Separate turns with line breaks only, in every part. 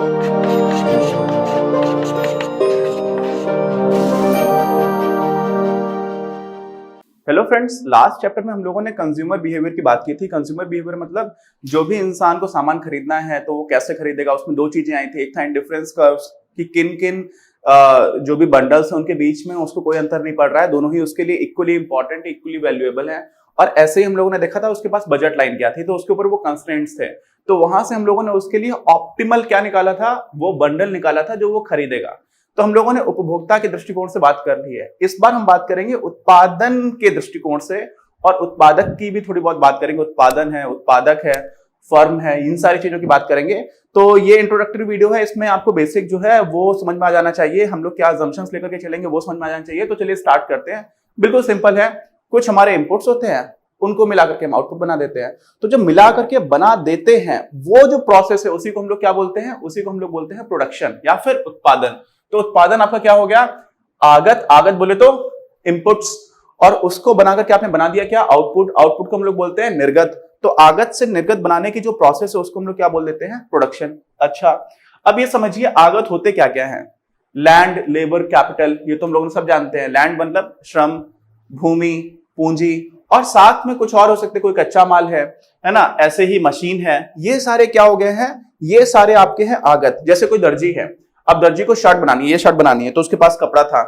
Hello friends, last chapter में हम लोगों ने कंज्यूमर बिहेवियर की बात की थी। कंज्यूमर बिहेवियर मतलब जो भी इंसान को सामान खरीदना है तो वो कैसे खरीदेगा। उसमें दो चीजें आई थी, एक था इंडिफरेंस कर्व्स कि किन किन जो भी बंडल्स हैं उनके बीच में उसको कोई अंतर नहीं पड़ रहा है, दोनों ही उसके लिए इक्वली इंपॉर्टेंट, इक्वली वैल्यूएबल है। और ऐसे ही हम लोगों ने देखा था उसके पास बजट लाइन क्या थी, तो उसके ऊपर वो कंस्ट्रेंट्स थे। तो वहां से हम लोगों ने उसके लिए ऑप्टिमल क्या निकाला था, वो बंडल निकाला था जो वो खरीदेगा। तो हम लोगों ने उपभोक्ता के दृष्टिकोण से बात कर ली है। इस बार हम बात करेंगे उत्पादन के दृष्टिकोण से, और उत्पादक की भी थोड़ी बहुत बात करेंगे। उत्पादन है, उत्पादक है, फर्म है, इन सारी चीजों की बात करेंगे। तो ये इंट्रोडक्टरी वीडियो है, इसमें आपको बेसिक जो है वो समझ में आ जाना चाहिए। हम लोग क्या अजम्पशंस लेकर के चलेंगे वो समझ में आ जाना चाहिए। तो चलिए स्टार्ट करते हैं। बिल्कुल सिंपल है, कुछ हमारे इनपुट्स होते हैं, उनको मिला करके हम आउटपुट बना देते हैं। तो जब मिला करके बना देते हैं, वो जो प्रोसेस है उसी को हम लोग क्या बोलते हैं, उसी को हम लोग बोलते हैं प्रोडक्शन या फिर उत्पादन। तो उत्पादन आपका क्या हो गया, आगत। आगत बोले तो इनपुट्स, और उसको बनाकर के आपने बना दिया क्या, आउटपुट। आउटपुट को हम लोग बोलते हैं निर्गत। तो आगत से निर्गत बनाने की जो प्रोसेस है उसको हम लोग क्या बोल देते हैं, प्रोडक्शन। अच्छा, अब ये समझिए आगत होते क्या क्या है। लैंड, लेबर, कैपिटल, ये तो हम लोग सब जानते हैं। लैंड मतलब श्रम, भूमि, पूंजी, और साथ में कुछ और हो सकते, कोई कच्चा माल है ना, ऐसे ही मशीन है। ये सारे क्या हो गए हैं, ये सारे आपके हैं आगत। जैसे कोई दर्जी है, अब दर्जी को शर्ट बनानी है, ये शर्ट बनानी है, तो उसके पास कपड़ा था,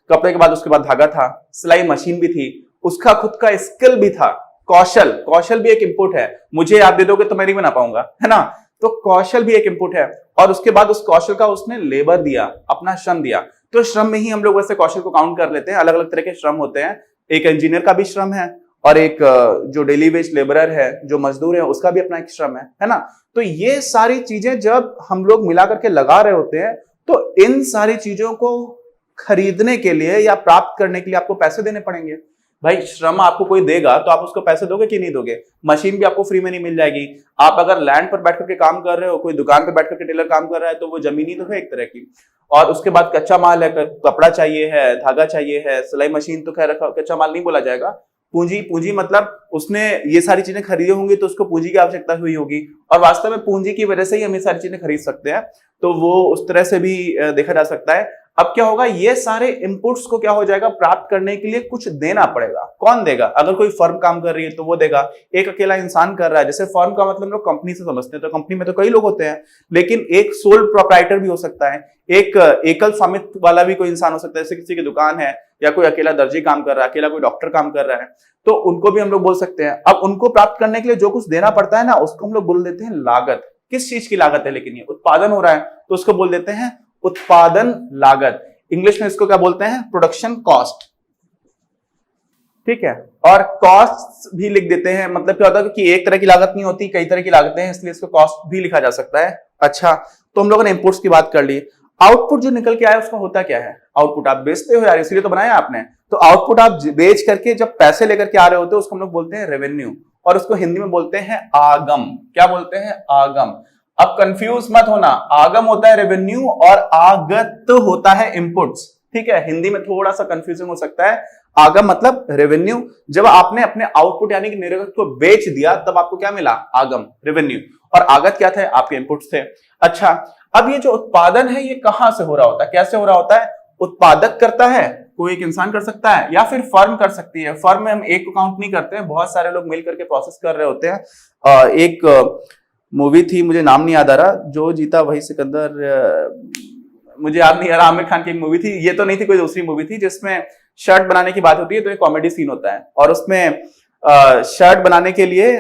कपड़े के बाद उसके बाद धागा था, सिलाई मशीन भी थी, उसका खुद का स्किल भी था, कौशल। कौशल भी एक इंपुट है। मुझे आप दे दोगे तो मैं नहीं बना पाऊंगा, है ना। तो कौशल भी एक इंपुट है। और उसके बाद उस कौशल का उसने लेबर दिया, अपना श्रम दिया। तो श्रम में ही हम लोग वैसे कौशल को काउंट कर लेते हैं। अलग अलग तरह के श्रम होते हैं, एक इंजीनियर का भी श्रम है, और एक जो डेली वेज लेबरर है, जो मजदूर है, उसका भी अपना एक श्रम है ना। तो ये सारी चीजें जब हम लोग मिला करके लगा रहे होते हैं, तो इन सारी चीजों को खरीदने के लिए या प्राप्त करने के लिए आपको पैसे देने पड़ेंगे। भाई, श्रम आपको कोई देगा तो आप उसको पैसे दोगे कि नहीं दोगे। मशीन भी आपको फ्री में नहीं मिल जाएगी। आप अगर लैंड पर बैठ करके काम कर रहे हो, कोई दुकान पर बैठ करके टेलर काम कर रहा है, तो वो जमीनी तो है एक तरह की। और उसके बाद कच्चा माल है, कपड़ा चाहिए है, धागा चाहिए है, सिलाई मशीन तो खैर कच्चा माल नहीं बोला जाएगा। पूंजी, पूंजी मतलब उसने ये सारी चीजें खरीदी होंगी तो उसको पूंजी की आवश्यकता हुई होगी, और वास्तव में पूंजी की वजह से ही हम ये सारी चीजें खरीद सकते हैं। तो वो उस तरह से भी देखा जा सकता है। अब क्या होगा, ये सारे इनपुट्स को क्या हो जाएगा, प्राप्त करने के लिए कुछ देना पड़ेगा। कौन देगा, अगर कोई फर्म काम कर रही है तो वो देगा। एक अकेला इंसान कर रहा है, जैसे फर्म का मतलब लोग कंपनी से समझते हैं, तो कंपनी में तो कई लोग होते हैं, लेकिन एक सोल प्रोप्राइटर भी हो सकता है, एक एकल स्वामित्व वाला भी कोई इंसान हो सकता है। जैसे किसी की दुकान है, या कोई अकेला दर्जी काम कर रहा है, अकेला कोई डॉक्टर काम कर रहा है, तो उनको भी हम लोग बोल सकते हैं। अब उनको प्राप्त करने के लिए जो कुछ देना पड़ता है ना, उसको हम लोग बोल देते हैं लागत। किस चीज की लागत है, लेकिन ये उत्पादन हो रहा है तो उसको बोल देते हैं उत्पादन लागत। इंग्लिश में इसको क्या बोलते हैं, प्रोडक्शन कॉस्ट। ठीक है, और कॉस्ट भी लिख देते हैं। मतलब क्या होता है कि एक तरह की लागत नहीं होती, कई तरह की लागतें हैं, इसलिए इसको कॉस्ट भी लिखा जा सकता है। अच्छा, तो हम लोगों ने इनपुट्स की बात कर ली। आउटपुट जो निकल के आया उसका होता क्या है, आउटपुट आप बेचते हो यार, इसलिए तो बनाया आपने। तो आउटपुट आप बेच करके जब पैसे लेकर के आ रहे होते हैं उसको हम लोग बोलते हैं रेवेन्यू, और उसको हिंदी में बोलते हैं आगम। क्या बोलते हैं, आगम। अब कंफ्यूज मत होना, आगम होता है रेवेन्यू और आगत होता है इनपुट्स। ठीक है, हिंदी में थोड़ा सा कंफ्यूजन हो सकता है। आगम मतलब रेवेन्यू, जब आपने अपने आउटपुट यानी कि निर्गत को बेच दिया तब आपको क्या मिला, आगम, रेवेन्यू। और आगत क्या थे, आपके इनपुट्स थे। अच्छा, अब ये जो उत्पादन है ये कहां से हो रहा होता है, कैसे हो रहा होता है। उत्पादक करता है, कोई एक इंसान कर सकता है, या फिर फर्म कर सकती है। फर्म में हम एक को काउंट नहीं करते हैं, बहुत सारे लोग मिल करके प्रोसेस कर रहे होते हैं। एक मूवी थी, मुझे नाम नहीं याद आ रहा, जो जीता वही सिकंदर, मुझे याद नहीं आ रहा, आमिर खान की एक मूवी थी। ये तो नहीं थी, कोई दूसरी मूवी थी जिसमें शर्ट बनाने की बात होती है, तो एक कॉमेडी सीन होता है, और उसमें शर्ट बनाने के लिए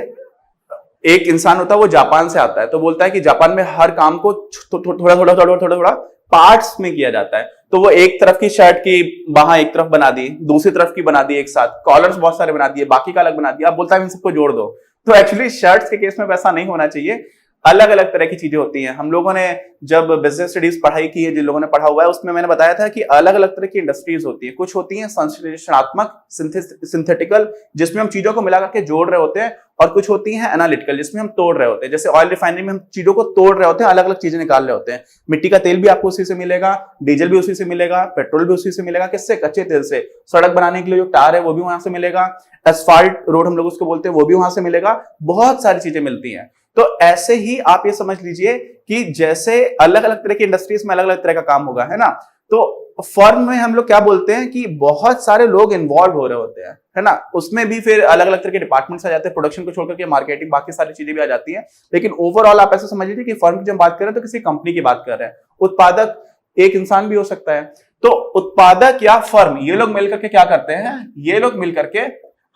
एक इंसान होता है, वो जापान से आता है। तो बोलता है कि जापान में हर काम को थोड़ा थोड़ा थोड़ा थोड़ा थोड़ा पार्ट्स में किया जाता है। तो वो एक तरफ की शर्ट की बाहां एक तरफ बना दी, दूसरी तरफ की बना दी एक साथ, कॉलर्स बहुत सारे बना दिए, बाकी का अलग बना दिया। अब बोलता है इन सबको जोड़ दो। तो एक्चुअली शर्ट्स के केस में वैसा नहीं होना चाहिए। अलग अलग तरह की चीजें होती हैं। हम लोगों ने जब बिजनेस स्टडीज पढ़ाई की है, जिन लोगों ने पढ़ा हुआ है, उसमें मैंने बताया था कि अलग अलग तरह की इंडस्ट्रीज होती है। कुछ होती हैं संश्लेषणात्मक, सिंथेटिकल, जिसमें हम चीजों को मिला करके जोड़ रहे होते हैं, और कुछ होती हैं एनालिटिकल, जिसमें हम तोड़ रहे होते हैं। जैसे ऑयल रिफाइनरी में हम चीजों को तोड़ रहे होते हैं, अलग अलग चीजें निकाल रहे होते हैं। मिट्टी का तेल भी आपको उसी से मिलेगा, डीजल भी उसी से मिलेगा, पेट्रोल भी उसी से मिलेगा। किससे, कच्चे तेल से। सड़क बनाने के लिए जो टार है वो भी वहां से मिलेगा, एस्फाल्ट रोड हम लोग उसको बोलते हैं, वो भी वहां से मिलेगा। बहुत सारी चीजें मिलती हैं। तो ऐसे ही आप ये समझ लीजिए कि जैसे अलग अलग तरह की इंडस्ट्रीज में अलग अलग तरह का काम होगा, है ना। तो फर्म में हम लोग क्या बोलते हैं कि बहुत सारे लोग इन्वॉल्व हो रहे होते हैं, है ना। उसमें भी फिर अलग अलग तरह के डिपार्टमेंट्स आ जाते हैं, प्रोडक्शन को छोड़कर के मार्केटिंग, बाकी सारी चीजें भी आ जाती हैं। लेकिन ओवरऑल आप ऐसे समझ लीजिए कि फर्म की जब बात करें तो किसी कंपनी की बात कर रहे हैं। उत्पादक एक इंसान भी हो सकता है। तो उत्पादक या फर्म, ये लोग मिलकर के क्या करते हैं, ये लोग मिलकर के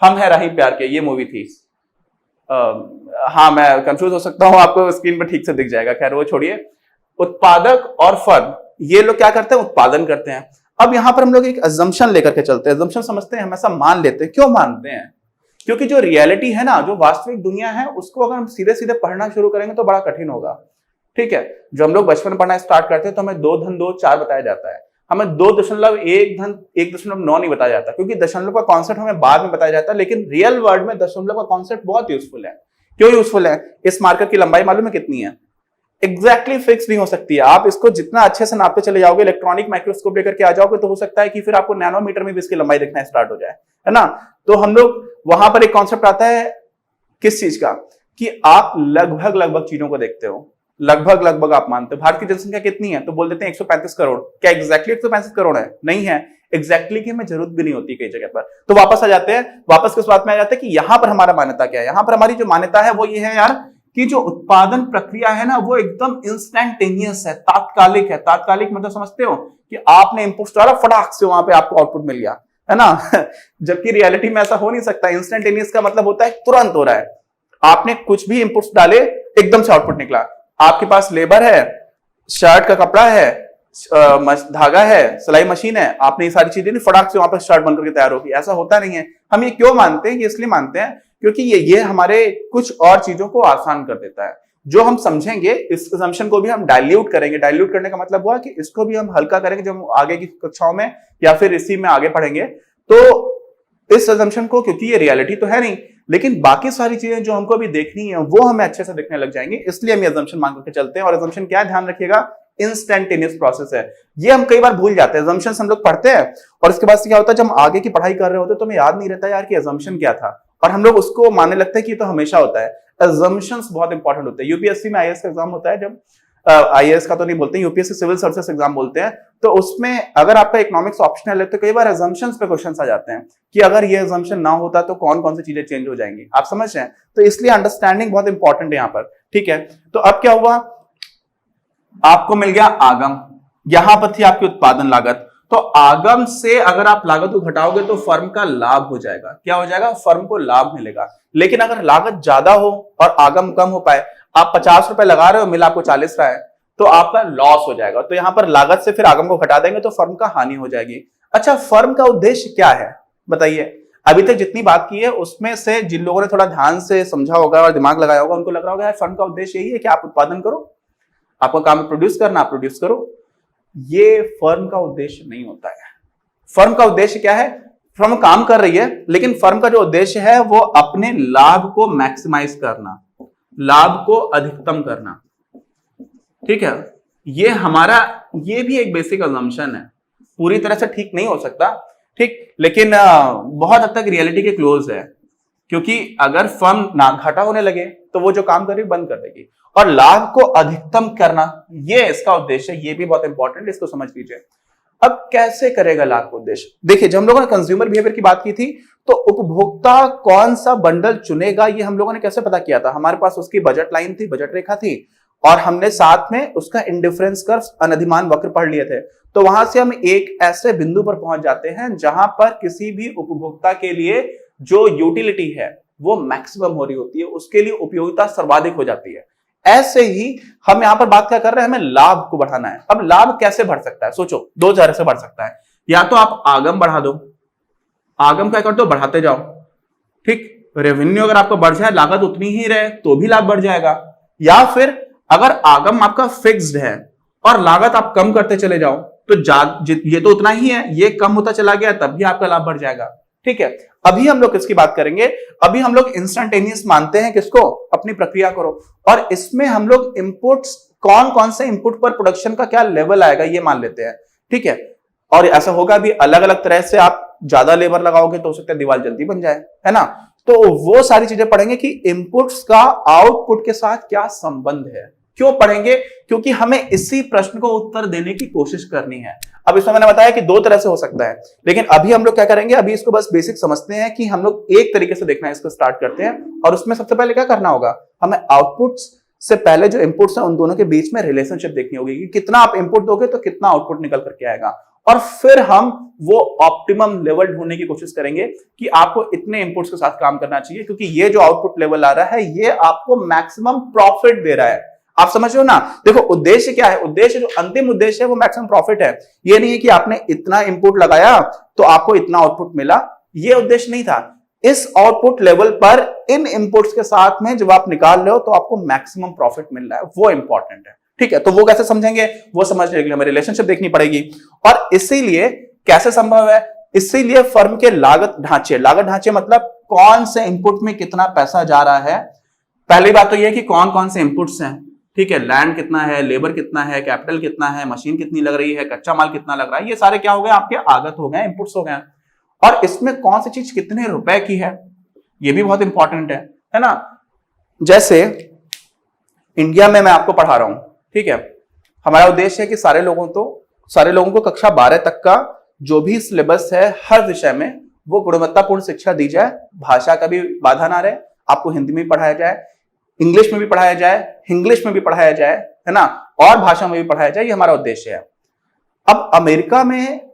हम है राही प्यार के, ये मूवी थी। हाँ, मैं कंफ्यूज हो सकता हूं, आपको स्क्रीन पर ठीक से दिख जाएगा, खैर वो छोड़िए। उत्पादक और फर्म ये लोग क्या करते हैं, उत्पादन करते हैं। अब यहां पर हम लोग एक अजम्पशन लेकर के चलते हैं। अजम्पशन समझते हैं, हमेशा मान लेते हैं। क्यों मानते हैं? क्योंकि जो रियलिटी है ना, जो वास्तविक दुनिया है, उसको अगर हम सीधे सीधे पढ़ना शुरू करेंगे तो बड़ा कठिन होगा। ठीक है, जो हम लोग बचपन में पढ़ना स्टार्ट करते हैं तो हमें 2 धन 2 4 बताया जाता है, हमें 2.1 धन 1.9 नहीं बताया जाता, क्योंकि दशमलव का कॉन्सेप्ट हमें बाद में बताया जाता है। लेकिन रियल वर्ल्ड में दशमलव का कॉन्सेप्ट बहुत यूजफुल है। क्यों यूजफुल है? इस मार्कर की लंबाई मालूम है कितनी है? एग्जैक्टली फिक्स नहीं हो सकती है। आप इसको जितना अच्छे से नापते चले जाओगे, इलेक्ट्रॉनिक माइक्रोस्कोप लेकर के आ जाओगे, तो हो सकता है कि फिर आपको नैनोमीटर में भी इसकी लंबाई दिखना स्टार्ट हो जाए, है ना। तो हम लोग वहां पर एक कॉन्सेप्ट आता है किस चीज का, कि आप लगभग लगभग चीजों को देखते हो, लगभग लगभग आप मानते हो। भारत की जनसंख्या कितनी है? तो बोल देते हैं 135 करोड़। क्या एग्जैक्टली 135 करोड़ है? नहीं है। एग्जैक्टली की हमें जरूरत भी नहीं होती कई जगह पर। तो वापस आ जाते हैं, वापस किस बात में आ जाते हैं कि यहां पर हमारा मान्यता क्या है। यहां पर हमारी जो मान्यता है वो ये है यार, कि जो उत्पादन प्रक्रिया है ना, वो एकदम इंस्टेंटेनियस है, तात्कालिक है। तात्कालिक मतलब समझते हो कि आपने इनपुट्स डाला, फटाक से वहां पे आपको आउटपुट मिल गया, है ना। जबकि रियलिटी में ऐसा हो नहीं सकता। इंस्टेंटेनियस का मतलब होता है तुरंत हो रहा है। आपने कुछ भी इनपुट्स डाले, एकदम से आउटपुट निकला। आपके पास लेबर है, शर्ट का कपड़ा है, धागा है, सिलाई मशीन है, आपने ये सारी चीजें नहीं, फटाक से वहां पर शर्ट बनकर के तैयार होगी, ऐसा होता नहीं है। हम ये क्यों मानते हैं? इसलिए मानते हैं क्योंकि ये हमारे कुछ और चीजों को आसान कर देता है। जो हम समझेंगे, इस असम्पशन को भी हम डाइल्यूट करेंगे। डाइल्यूट करने का मतलब हुआ कि इसको भी हम हल्का करेंगे जब आगे की कक्षाओं में या फिर इसी में आगे पढ़ेंगे। तो इस असम्पशन को, क्योंकि ये रियलिटी तो है नहीं, लेकिन बाकी सारी चीजें जो हमको अभी देखनी है वो हमें अच्छे से देखने लग जाएंगे, इसलिए हम ये असम्पशन मान करके चलते हैं। और असम्पशन क्या है, ध्यान रखिएगा, इंस्टेंटेनियस प्रोसेस है। ये हम कई बार भूल जाते हैं। असम्पशन हम लोग पढ़ते हैं और इसके बाद से क्या होता है, जब हम आगे की पढ़ाई कर रहे होते हैं तो हमें याद नहीं रहता यार कि असम्पशन क्या था, और हम लोग उसको मानने लगते हैं कि तो हमेशा होता है। असम्पशंस बहुत इंपॉर्टेंट होते हैं। यूपीएससी में आईएएस का एग्जाम होता है, जब आईएएस का तो नहीं बोलते, यूपीएससी सिविल सर्विसेज एग्जाम बोलते हैं, तो उसमें अगर आपका इकोनॉमिक्स ऑप्शनल है तो कई बार असम्पशंस पे क्वेश्चंस आ जाते हैं कि अगर ये असम्पशन ना होता तो कौन कौन सी चीजें चेंज हो जाएंगी। आप समझ रहे हैं? तो इसलिए अंडरस्टैंडिंग बहुत इंपॉर्टेंट है यहाँ पर। ठीक है, तो अब क्या हुआ, आपको मिल गया आगम, यहां पर थी आपकी उत्पादन लागत। तो आगम से अगर आप लागत को घटाओगे तो फर्म का लाभ हो जाएगा। क्या हो जाएगा? फर्म को लाभ मिलेगा। लेकिन अगर लागत ज्यादा हो और आगम कम हो पाए, आप 50 रुपए लगा रहे हो, मिल आपको 40 रहा है, तो आपका लॉस हो जाएगा। तो यहां पर लागत से फिर आगम को घटा देंगे तो फर्म का हानि हो जाएगी। अच्छा, फर्म का उद्देश्य क्या है बताइए? अभी तक जितनी बात की है उसमें से जिन लोगों ने थोड़ा ध्यान से समझा होगा और दिमाग लगाया होगा, उनको लग रहा होगा यार फर्म का उद्देश्य यही है कि आप उत्पादन करो, आपका काम प्रोड्यूस करना, आप प्रोड्यूस करो। ये फर्म का उद्देश्य नहीं होता है। फर्म का उद्देश्य क्या है? फर्म काम कर रही है, लेकिन फर्म का जो उद्देश्य है वो अपने लाभ को मैक्सिमाइज करना, लाभ को अधिकतम करना। ठीक है, ये हमारा, ये भी एक बेसिक असम्पशन है, पूरी तरह से ठीक नहीं हो सकता, ठीक, लेकिन बहुत हद तक रियलिटी के क्लोज है। क्योंकि अगर फर्म ना घाटा होने लगे तो वो जो काम कर रही है बंद कर देगी, और लाभ को अधिकतम करना, ये इसका उद्देश्य है। ये भी बहुत इंपॉर्टेंट, इसको समझ लीजिए। अब कैसे करेगा लाभ का उद्देश्य? देखिए, जब हम लोगों ने कंज्यूमर बिहेवियर की बात की थी, तो उपभोक्ता कौन सा बंडल चुनेगा ये हम लोगों ने कैसे पता किया था? हमारे पास उसकी बजट लाइन थी, बजट रेखा थी, और हमने साथ में उसका इंडिफरेंस कर्व, अनधिमान वक्र पढ़ लिए थे। तो वहां से हम एक ऐसे बिंदु पर पहुंच जाते हैं जहां पर किसी भी उपभोक्ता के लिए जो यूटिलिटी है वो मैक्सिमम हो रही होती है, उसके लिए उपयोगिता सर्वाधिक हो जाती है। ऐसे ही हम यहां पर बात क्या कर रहे हैं, हमें लाभ को बढ़ाना है। अब लाभ कैसे बढ़ सकता है? सोचो, 2 तरह से बढ़ सकता है। या तो आप आगम बढ़ा दो, आगम क्या कर दो, बढ़ाते जाओ, ठीक, रेवेन्यू अगर आपका बढ़ जाए, लागत उतनी ही रहे तो भी लाभ बढ़ जाएगा। या फिर अगर आगम आपका फिक्स्ड है और लागत आप कम करते चले जाओ, तो ये तो उतना ही है, ये कम होता चला गया, तब भी आपका लाभ बढ़ जाएगा। ठीक है, अभी हम लोग किसकी बात करेंगे? अभी हम लोग इंस्टेंटेनियस मानते हैं किसको? अपनी प्रक्रिया करो। और इसमें हम लोग इनपुट्स, कौन कौन से इनपुट पर प्रोडक्शन का क्या लेवल आएगा ये मान लेते हैं। ठीक है, और ऐसा होगा भी, अलग अलग तरह से आप ज्यादा लेबर लगाओगे तो हो सकता है दीवार जल्दी बन जाए, है ना। तो वो सारी चीजें पढ़ेंगे कि इनपुट्स का आउटपुट के साथ क्या संबंध है। क्यों पढ़ेंगे? क्योंकि हमें इसी प्रश्न को उत्तर देने की कोशिश करनी है। अब इसमें मैंने बताया कि दो तरह से हो सकता है, लेकिन अभी हम लोग क्या करेंगे, अभी इसको बस बेसिक समझते हैं कि हम लोग एक तरीके से देखना है, इसको स्टार्ट करते हैं। और उसमें सबसे पहले क्या करना होगा, हमें आउटपुट्स से पहले जो इनपुट्स हैं उन दोनों के बीच में रिलेशनशिप देखनी होगी कि कितना आप इनपुट दोगे तो कितना आउटपुट निकल करके आएगा। और फिर हम वो ऑप्टिमम लेवल ढूंढने की कोशिश करेंगे कि आपको इतने इनपुट्स के साथ काम करना चाहिए, क्योंकि ये जो आउटपुट लेवल आ रहा है ये आपको मैक्सिमम प्रॉफिट दे रहा है। आप समझ रहे हो ना? देखो उद्देश्य क्या है, उद्देश्य जो अंतिम उद्देश्य है वो मैक्सिमम प्रॉफिट है। ये नहीं है कि आपने इतना इनपुट लगाया तो आपको इतना आउटपुट मिला, ये उद्देश्य नहीं था। इस आउटपुट लेवल पर इन इनपुट्स के साथ में जब आप निकाल रहे हो तो आपको मैक्सिमम प्रॉफिट मिल रहा है, वो इंपॉर्टेंट है। ठीक है, तो वो कैसे समझेंगे, वो समझने के लिए हमें रिलेशनशिप देखनी पड़ेगी। और इसीलिए कैसे संभव है, इसीलिए फर्म के लागत ढांचे मतलब कौन से इनपुट में कितना पैसा जा रहा है। पहली बात तो यह कि कौन कौन से इनपुट्स हैं, ठीक है, लैंड कितना है, लेबर कितना है, कैपिटल कितना है, मशीन कितनी लग रही है, कच्चा माल कितना लग रहा है, ये सारे क्या हो गए, आपके आगत हो गए, इनपुट्स हो गए। और इसमें कौन सी चीज कितने रुपए की है, ये भी बहुत इंपॉर्टेंट है ना। जैसे इंडिया में मैं आपको पढ़ा रहा हूं, ठीक है, हमारा उद्देश्य है कि सारे लोगों को कक्षा 12 तक का जो भी सिलेबस है हर विषय में वो गुणवत्तापूर्ण शिक्षा दी जाए, भाषा का भी बाधा ना रहे, आपको हिंदी में भी पढ़ाया जाए, इंग्लिश में भी पढ़ाया जाए, इंग्लिश में भी पढ़ाया जाए, है ना, और भाषा में भी पढ़ाया जाए, ये हमारा उद्देश्य है। अब अमेरिका में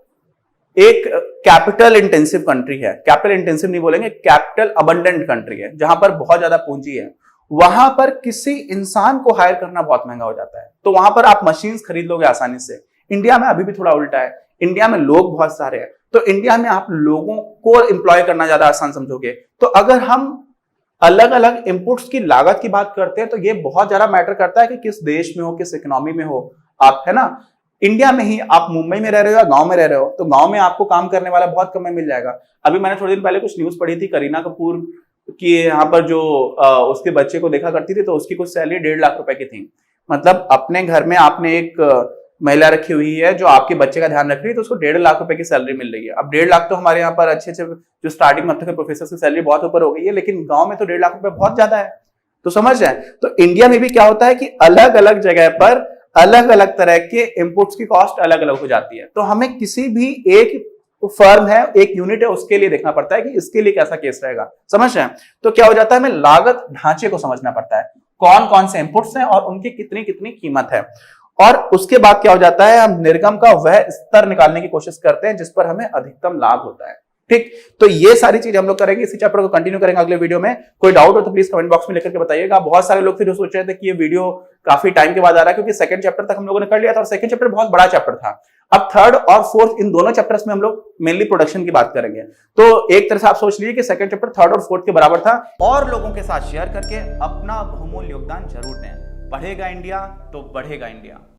एक कैपिटल इंटेंसिव कंट्री है, कैपिटल इंटेंसिव नहीं बोलेंगे, कैपिटल अबंडेंट कंट्री है, जहां पर बहुत ज्यादा पूंजी है। वहां पर किसी इंसान को हायर करना बहुत महंगा हो जाता है, तो वहां पर आप मशीन्स खरीद लोगे आसानी से। इंडिया में अभी भी थोड़ा उल्टा है, इंडिया में लोग बहुत सारे हैं, तो इंडिया में आप लोगों को एम्प्लॉय करना ज्यादा आसान समझोगे। तो अगर हम अलग अलग इनपुट्स की लागत की बात करते हैं तो ये बहुत ज्यादा मैटर करता है कि किस देश में हो, किस इकोनॉमी में हो आप, है ना। इंडिया में ही आप मुंबई में रह रहे हो या गांव में रह रहे हो, तो गांव में आपको काम करने वाला बहुत कम में मिल जाएगा। अभी मैंने थोड़े दिन पहले कुछ न्यूज पढ़ी थी, करीना कपूर की यहाँ पर जो उसके बच्चे को देखा करती थी, तो उसकी कुछ सैलरी 1.5 लाख रुपए की थी। मतलब अपने घर में आपने एक महिला रखी हुई है जो आपके बच्चे का ध्यान रख रही है, तो उसको 1.5 लाख रुपए की सैलरी मिल रही है। अब 1.5 लाख तो हमारे यहाँ पर अच्छे जो स्टार्टिंग में प्रोफेसर की सैलरी बहुत ऊपर हो गई है, लेकिन गांव में तो 1.5 लाख रुपए बहुत ज्यादा है। तो समझ जाए, तो इंडिया में भी क्या होता है कि अलग अलग जगह पर अलग अलग तरह के इनपुट्स की कॉस्ट अलग अलग हो जाती है। तो हमें किसी भी एक फर्म है, एक यूनिट है, उसके लिए देखना पड़ता है कि इसके लिए कैसा केस रहेगा। समझ रहे हैं? तो क्या हो जाता है, हमें लागत ढांचे को समझना पड़ता है, कौन कौन से इनपुट्स हैं और उनकी कितनी कितनी कीमत है। और उसके बाद क्या हो जाता है, हम निर्गम का वह स्तर निकालने की कोशिश करते हैं जिस पर हमें अधिकतम लाभ होता है। ठीक, तो ये सारी चीज हम लोग करेंगे, इसी चैप्टर को कंटिन्यू करेंगे अगले वीडियो में। कोई डाउट हो तो प्लीज कमेंट बॉक्स में लिख करके बताइएगा। बहुत सारे लोग थे जो सोच रहे थे कि ये वीडियो काफी टाइम के बाद आ रहा है, क्योंकि सेकंड चैप्टर तक हम लोगों ने कर लिया था और सेकंड चैप्टर बहुत बड़ा चैप्टर था। अब थर्ड और फोर्थ, इन दोनों चैप्टर्स में हम लोग मेनली प्रोडक्शन की बात करेंगे। तो एक तरह से आप सोच लीजिए कि सेकंड चैप्टर थर्ड और फोर्थ के बराबर था। और लोगों के साथ शेयर करके अपना बहुमूल्य योगदान जरूर दें। बढ़ेगा इंडिया तो बढ़ेगा इंडिया।